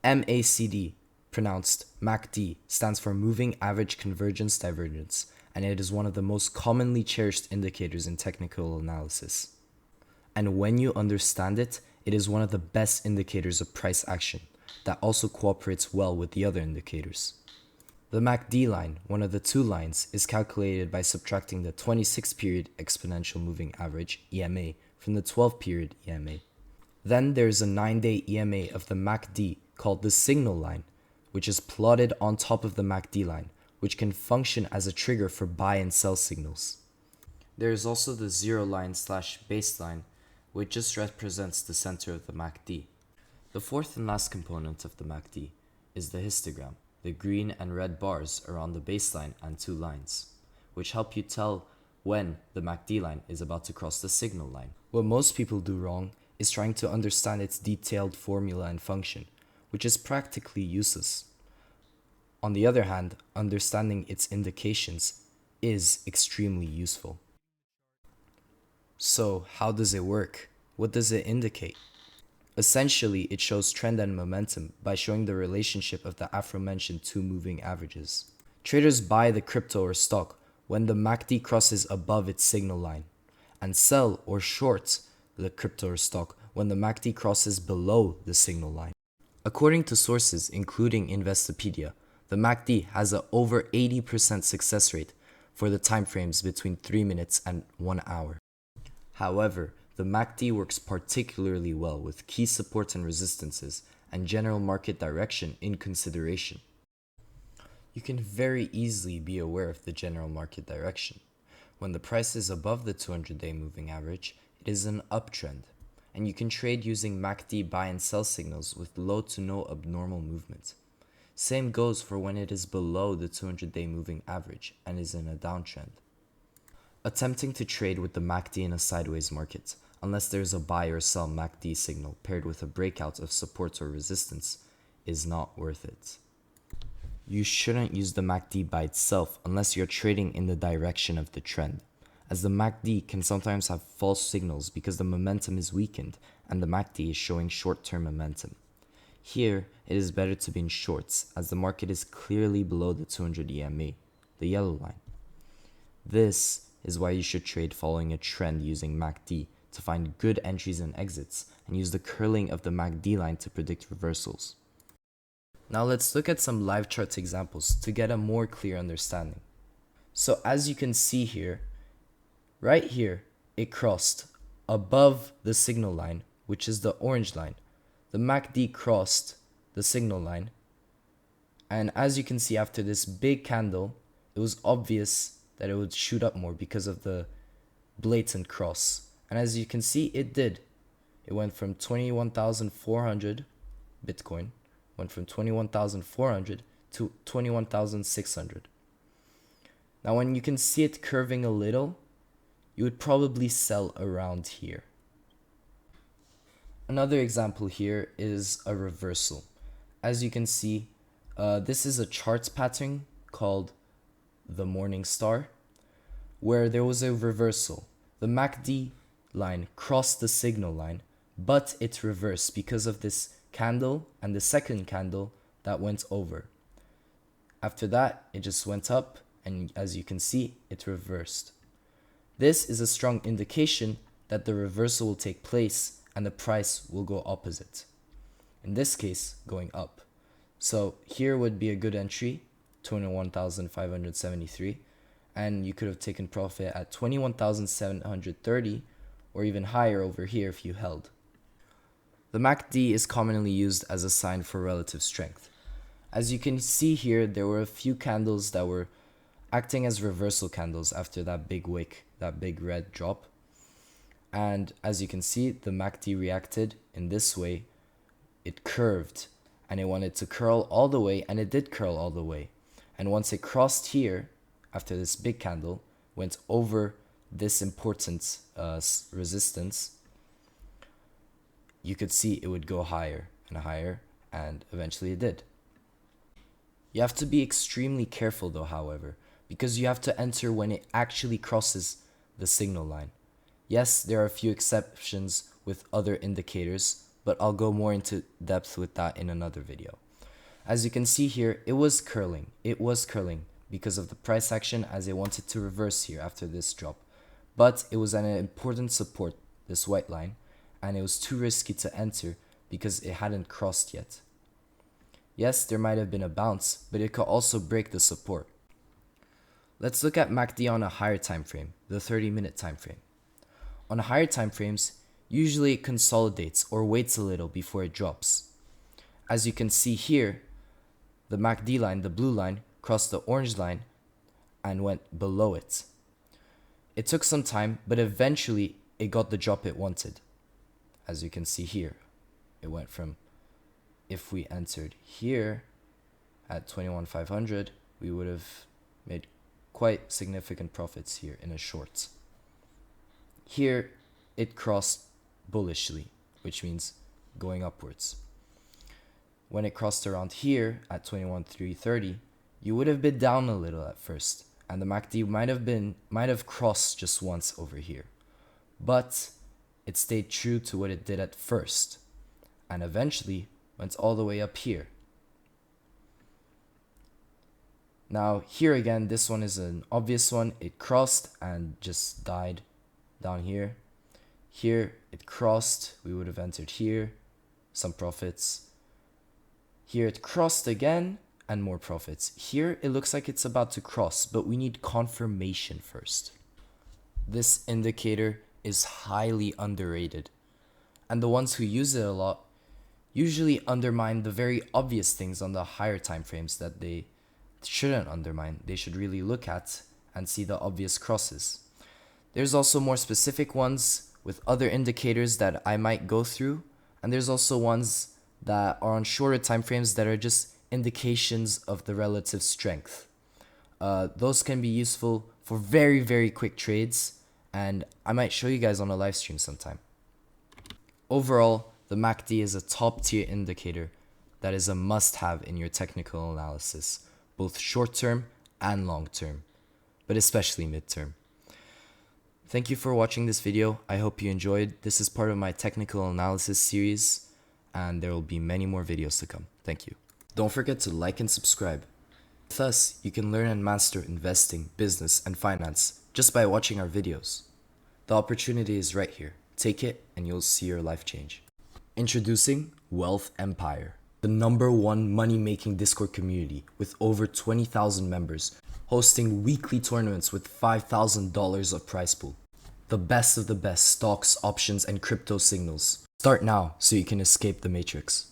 MACD, pronounced MACD, stands for Moving Average Convergence Divergence, and it is one of the most commonly cherished indicators in technical analysis. And when you understand it, it is one of the best indicators of price action that also cooperates well with the other indicators. The MACD line, one of the two lines, is calculated by subtracting the 26-period exponential moving average, EMA, from the 12-period EMA. Then there is a 9-day EMA of the MACD called the signal line, which is plotted on top of the MACD line, which can function as a trigger for buy and sell signals. There is also the zero line / baseline, which just represents the center of the MACD. The fourth and last component of the MACD is the histogram. The green and red bars are on the baseline and two lines, which help you tell when the MACD line is about to cross the signal line. What most people do wrong is trying to understand its detailed formula and function, which is practically useless. On the other hand, understanding its indications is extremely useful. So, how does it work? What does it indicate? Essentially, it shows trend and momentum by showing the relationship of the aforementioned two moving averages. Traders buy the crypto or stock when the MACD crosses above its signal line, and sell or short the crypto or stock when the MACD crosses below the signal line. According to sources including Investopedia, the MACD has an over 80% success rate for the timeframes between 3 minutes and 1 hour. However, the MACD works particularly well with key supports and resistances and general market direction in consideration. You can very easily be aware of the general market direction. When the price is above the 200-day moving average, it is an uptrend, and you can trade using MACD buy and sell signals with low to no abnormal movement. Same goes for when it is below the 200-day moving average and is in a downtrend. Attempting to trade with the MACD in a sideways market, unless there is a buy or sell MACD signal paired with a breakout of support or resistance, is not worth it. You shouldn't use the MACD by itself unless you're trading in the direction of the trend, as the MACD can sometimes have false signals because the momentum is weakened and the MACD is showing short-term momentum. Here, it is better to be in shorts as the market is clearly below the 200 EMA, the yellow line. This is why you should trade following a trend using MACD to find good entries and exits, and use the curling of the MACD line to predict reversals. Now let's look at some live charts examples to get a more clear understanding. So as you can see here, right here, it crossed above the signal line, which is the orange line. The MACD crossed the signal line, and as you can see after this big candle, it was obvious that it would shoot up more because of the blatant cross. And as you can see, it did. It went from 21,400 Bitcoin, went from 21,400 to 21,600. Now when you can see it curving a little, you would probably sell around here. Another example here is a reversal. As you can see, this is a charts pattern called the morning star, where there was a reversal. The MACD line crossed the signal line, but it reversed because of this candle and the second candle that went over. After that, it just went up, and as you can see, it reversed. This is a strong indication that the reversal will take place and the price will go opposite. In this case, going up. So here would be a good entry, 21,573, and you could have taken profit at 21,730 or even higher over here if you held. The MACD is commonly used as a sign for relative strength. As you can see here, there were a few candles that were acting as reversal candles after that big wick, that big red drop. And as you can see, the MACD reacted in this way. It curved and it wanted to curl all the way, and it did curl all the way. And once it crossed here, after this big candle, went over this important resistance, you could see it would go higher and higher, and eventually it did. You have to be extremely careful though, however, because you have to enter when it actually crosses the signal line. Yes, there are a few exceptions with other indicators, but I'll go more into depth with that in another video. As you can see here, it was curling. It was curling because of the price action, as it wanted to reverse here after this drop. But it was an important support, this white line, and it was too risky to enter because it hadn't crossed yet. Yes, there might have been a bounce, but it could also break the support. Let's look at MACD on a higher time frame, the 30-minute time frame. On higher time frames, usually it consolidates or waits a little before it drops. As you can see here, the MACD line, the blue line, crossed the orange line and went below it. It took some time, but eventually it got the drop it wanted. As you can see here, it went from, if we entered here at 21,500, we would have made quite significant profits here in a short. Here, it crossed bullishly, which means going upwards. When it crossed around here at 21,330, you would have been down a little at first, and the MACD might have crossed just once over here. But it stayed true to what it did at first, and eventually went all the way up here. Now here again, this one is an obvious one. It crossed and just died down here. Here it crossed, we would have entered here, some profits. Here it crossed again and more profits. Here it looks like it's about to cross, but we need confirmation first. This indicator is highly underrated, and the ones who use it a lot usually undermine the very obvious things on the higher time frames that they shouldn't undermine. They should really look at and see the obvious crosses. There's also more specific ones with other indicators that I might go through, and there's also ones that are on shorter time frames that are just indications of the relative strength. Those can be useful for very, very quick trades, and I might show you guys on a live stream sometime. Overall, the MACD is a top tier indicator that is a must-have in your technical analysis, both short-term and long-term, but especially mid-term. Thank you for watching this video. I hope you enjoyed. This is part of my technical analysis series, and there will be many more videos to come. Thank you. Don't forget to like and subscribe. With us, you can learn and master investing, business, and finance just by watching our videos. The opportunity is right here. Take it and you'll see your life change. Introducing Wealth Empire, the #1 money-making Discord community with over 20,000 members, hosting weekly tournaments with $5,000 of prize pool. The best of the best stocks, options, and crypto signals. Start now so you can escape the matrix.